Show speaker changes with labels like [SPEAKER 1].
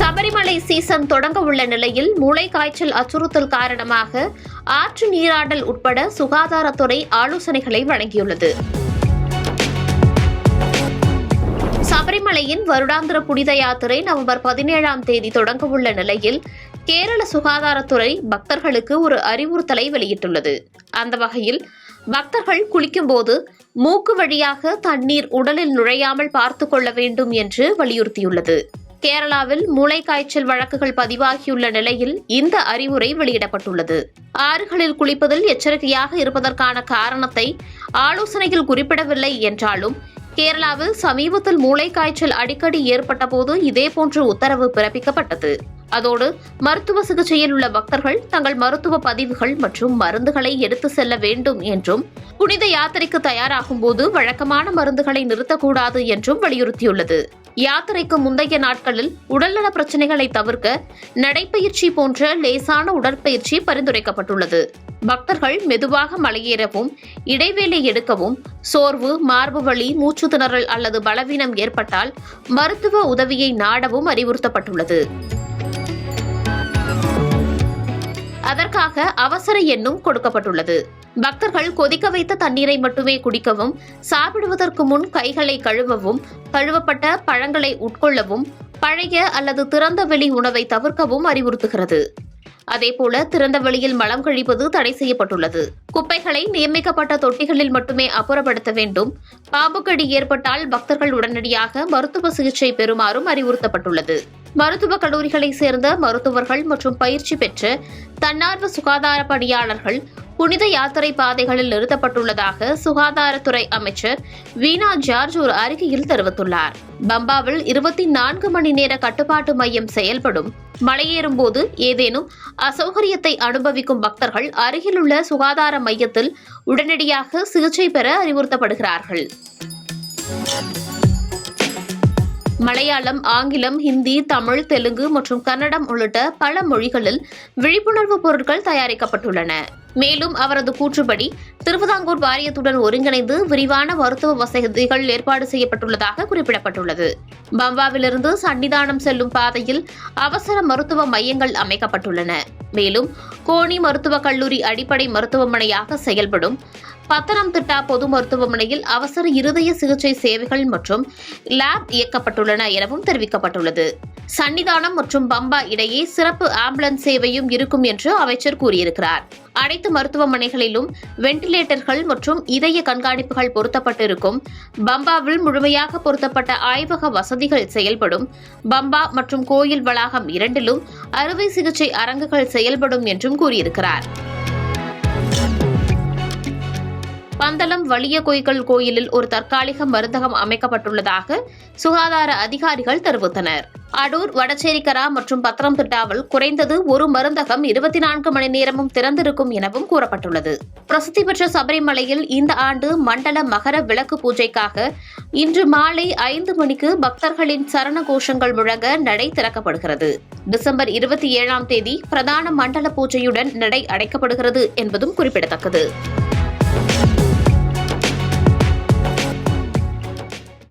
[SPEAKER 1] Sabarimala season தொடங்க உள்ள நிலையில் மூளைக்காய்ச்சல் அச்சுறுத்தல் காரணமாக ஆற்று நீராடல் உட்பட சுகாதாரத்துறை ஆலோசனைகளை வழங்கியுள்ளது. சபரிமலையின் வருடாந்திர புனித யாத்திரை நவம்பர் 17ஆம் தேதி தொடங்க உள்ள நிலையில் கேரள சுகாதாரத்துறை பக்தர்களுக்கு ஒரு அறிவுறுத்தலை வெளியிட்டுள்ளது. அந்த வகையில் பக்தர்கள் குளிக்கும்போது மூக்கு வழியாக தண்ணீர் உடலில் நுழையாமல் பார்த்துக் கொள்ள வேண்டும் என்று வலியுறுத்தியுள்ளது. கேரளாவில் மூளைக்காய்ச்சல் வழக்குகள் பதிவாகியுள்ள நிலையில் இந்த அறிவுரை வெளியிடப்பட்டுள்ளது. ஆறுகளில் குளிப்பதில் எச்சரிக்கையாக இருப்பதற்கான காரணத்தை ஆலோசனையில் குறிப்பிடவில்லை என்றாலும் கேரளாவில் சமீபத்தில் மூளைக்காய்ச்சல் அடிக்கடி ஏற்பட்டபோது இதேபோன்ற உத்தரவு பிறப்பிக்கப்பட்டது. அதோடு மருத்துவ சிகிச்சையில் உள்ள பக்தர்கள் தங்கள் மருத்துவ பதிவுகள் மற்றும் மருந்துகளை எடுத்து செல்ல வேண்டும் என்றும் புனித யாத்திரைக்கு தயாராகும் போது வழக்கமான மருந்துகளை நிறுத்தக்கூடாது என்றும் வலியுறுத்தியுள்ளது. யாத்திரைக்கு முந்தைய நாட்களில் உடல்நல பிரச்சினைகளை தவிர்க்க நடைப்பயிற்சி போன்ற லேசான உடற்பயிற்சி பரிந்துரைக்கப்பட்டுள்ளது. பக்தர்கள் மெதுவாக மலையேறவும், இடைவேளை எடுக்கவும், சோர்வு, மார்பு வலி, மூச்சு திணறல் அல்லது பலவீனம் ஏற்பட்டால் மருத்துவ உதவியை நாடவும் அறிவுறுத்தப்பட்டுள்ளது. அதற்காக அவசர எண்ணும் கொடுக்கப்பட்டுள்ளது. பக்தர்கள் கொதிக்க வைத்த தண்ணீரை மட்டுமே குடிக்கவும், சாப்பிடுவதற்கு முன் கைகளை கழுவவும், கழுவப்பட்ட பழங்களை உட்கொள்ளவும், பழைய அல்லது திறந்த வெளி உணவை தவிர்க்கவும் அறிவுறுத்துகிறது. அதேபோல திறந்த வெளியில் மலம் கழிப்பது தடை செய்யப்பட்டுள்ளது. குப்பைகளை நியமிக்கப்பட்ட தொட்டிகளில் மட்டுமே அப்புறப்படுத்த வேண்டும். பாம்புக்கடி ஏற்பட்டால் பக்தர்கள் உடனடியாக மருத்துவ சிகிச்சை பெறுமாறும் அறிவுறுத்தப்பட்டுள்ளது. மருத்துவக் கல்லூரிகளைச் சேர்ந்த மருத்துவர்கள் மற்றும் பயிற்சி பெற்ற தன்னார்வ சுகாதார பணியாளர்கள் புனித யாத்திரை பாதைகளில் நிறுத்தப்பட்டுள்ளதாக சுகாதாரத்துறை அமைச்சர் வீணா ஜார்ஜ் ஒரு அறிக்கையில் தெரிவித்துள்ளார். பம்பாவில் 24 மணி நேர கட்டுப்பாட்டு மையம் செயல்படும். மலையேறும்போது ஏதேனும் அசௌகரியத்தை அனுபவிக்கும் பக்தர்கள் அருகிலுள்ள சுகாதார மையத்தில் உடனடியாக சிகிச்சை பெற அறிவுறுத்தப்படுகிறார்கள். மலையாளம், ஆங்கிலம், ஹிந்தி, தமிழ், தெலுங்கு மற்றும் கன்னடம் உள்ளிட்ட பல மொழிகளில் விழிப்புணர்வு பொருட்கள் தயாரிக்கப்பட்டுள்ளன. மேலும் அவரது கூற்றுப்படி திருவிதாங்கூர் வாரியத்துடன் ஒருங்கிணைந்து விரிவான மருத்துவ வசதிகள் ஏற்பாடு செய்யப்பட்டுள்ளதாக குறிப்பிடப்பட்டுள்ளது. பம்பாவிலிருந்து சன்னிதானம் செல்லும் பாதையில் அவசர மருத்துவ மையங்கள் அமைக்கப்பட்டுள்ளன. மேலும் கோனி மருத்துவக் கல்லூரி அடிப்படை மருத்துவமனையாக செயல்படும். பத்தனம்திட்டா பொது மருத்துவமனையில் அவசர இருதய சிகிச்சை சேவைகள் மற்றும் லேப் இயக்கப்பட்டுள்ளன எனவும் தெரிவிக்கப்பட்டுள்ளது. சன்னிதானம் மற்றும் பம்பா இடையே சிறப்பு ஆம்புலன்ஸ் சேவையும் இருக்கும் என்று அமைச்சர் கூறியிருக்கிறார். அனைத்து மருத்துவமனைகளிலும் வெண்டிலேட்டர்கள் மற்றும் இதய கண்காணிப்புகள் பொருத்தப்பட்டிருக்கும். பம்பாவில் முழுமையாக பொருத்தப்பட்ட ஆய்வக வசதிகள் செயல்படும். பம்பா மற்றும் கோயில் வளாகம் இரண்டிலும் அறுவை சிகிச்சை அரங்குகள் செயல்படும் என்றும் கூறியிருக்கிறார். பந்தளம் வலிய கோய்கள் கோயிலில் ஒரு தற்காலிக மருந்தகம் அமைக்கப்பட்டுள்ளதாக சுகாதார அதிகாரிகள் தெரிவித்தனர். அடூர், வடசேரிக்கரா மற்றும் பத்தனம்திட்டாவில் குறைந்தது ஒரு மருந்தகம் 24 மணி நேரமும் திறந்திருக்கும் எனவும் கூறப்பட்டுள்ளது. பிரசித்தி பெற்ற சபரிமலையில் இந்த ஆண்டு மண்டல மகர விளக்கு பூஜைக்காக இன்று மாலை 5 மணிக்கு பக்தர்களின் சரண கோஷங்கள் முழங்க நடை திறக்கப்படுகிறது. டிசம்பர் 27ஆம் தேதி பிரதான மண்டல பூஜையுடன் நடை அடைக்கப்படுகிறது என்பதும் குறிப்பிடத்தக்கது.